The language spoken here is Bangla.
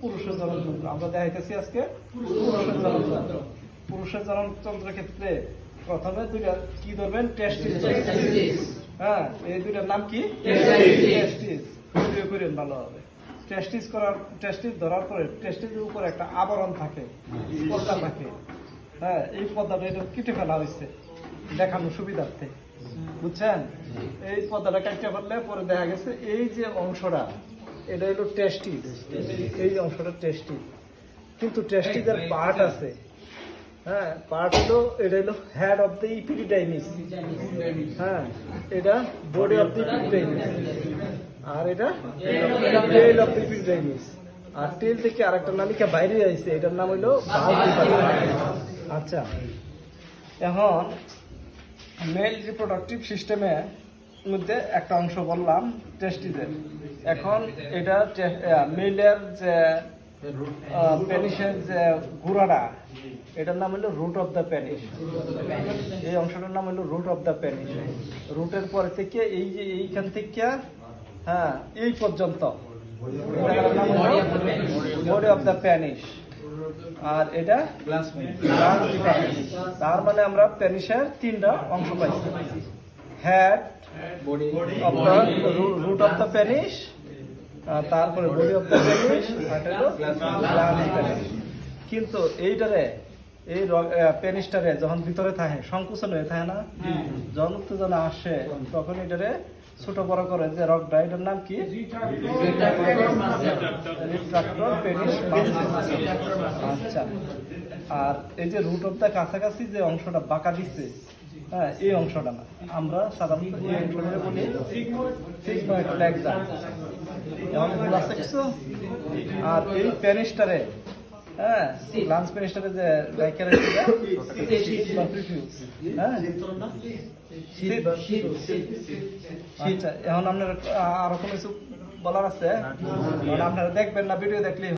পুরুষের জননতন্ত্র। আমরা দেখাইতেছি আজকে পুরুষের জননতন্ত্রের ক্ষেত্রে প্রথমে দুইটা কি ধরবেন, টেস্টিস। হ্যাঁ, এই দুইটার নাম কি? টেস্টিস। করেন ভালো হবে। টেস্টিস ধরার পরে টেস্টিসের উপরে একটা আবরণ থাকে, পর্দা থাকে। হ্যাঁ, এই পর্দাটা এটা কেটে ফেলা হয়েছে দেখানোর সুবিধার্থে, বুঝছেন? এই পর্দাটা কেটে ফেললে পরে দেখা গেছে এই যে অংশটা, এটা হলো টেস্টিস। এই অংশটা টেস্টিস, কিন্তু টেস্টিসের পার্ট আছে। হ্যাঁ, পার্ট হলো, এটা হলো হেড অফ দ্য ইপিডিডাইমিস। হ্যাঁ, এটা বডি অফ দ্য ইপিডিডাইমিস, আর এটা টেল অফ দ্য ইপিডিডাইমিস। আর টেল থেকে আরেকটা নালিকা বাইরে আইছে, এটার নাম হলো ভালভ। আচ্ছা, এখন মেল রিপ্রোডাক্টিভ সিস্টেমের মধ্যে একটা অংশ বললাম টেস্টিসের। এখন এটা মেলের যে পেনিসের যে গুড়াটা, এটার নাম হলো রুট অফ দ্য পেনিস। এই অংশটার নাম হলো রুট অফ দ্য পেনিস। রুটের পরে থেকে এই যে এইখান থেকে হ্যাঁ এই পর্যন্ত বডি অফ দ্য পেনিস। আর এটা গ্ল্যান্স পেনিস। তার মানে আমরা পেনিসের তিনটা অংশ পাইছি: head, of the root of the penis, তারপরে বডি অফ দ্য পেনিস, আর হলো গ্ল্যান্স পেনিস। কিন্তু এইটারে এই পেনিসটারে যখন ভিতরে থাকে, সংকুচন হয়ে থাকে না, যখন উত্তেজনা আসে তখন এটারে ছোট বড় করে যে রগটা, এটার নাম কি? Retractor penis muscle. আচ্ছা, আর এই যে রুট অফ দ্য কাছাকাছি যে অংশটা বাঁকা দিচ্ছে, হ্যাঁ, এই অংশটা না, আমরা সাধারণত এই অংশটা বলি সিগময়েড ফ্লেক্সা। যেমন বুঝা শিখছো? আর এই পেনিসটারে, হ্যাঁ, গ্ল্যান্স পেনিসটারে যে রাইখা রাখছে, হ্যাঁ। আচ্ছা, এখন আপনার আরো কোনো কিছু বলার আছে? আপনারা দেখবেন না, ভিডিও দেখলে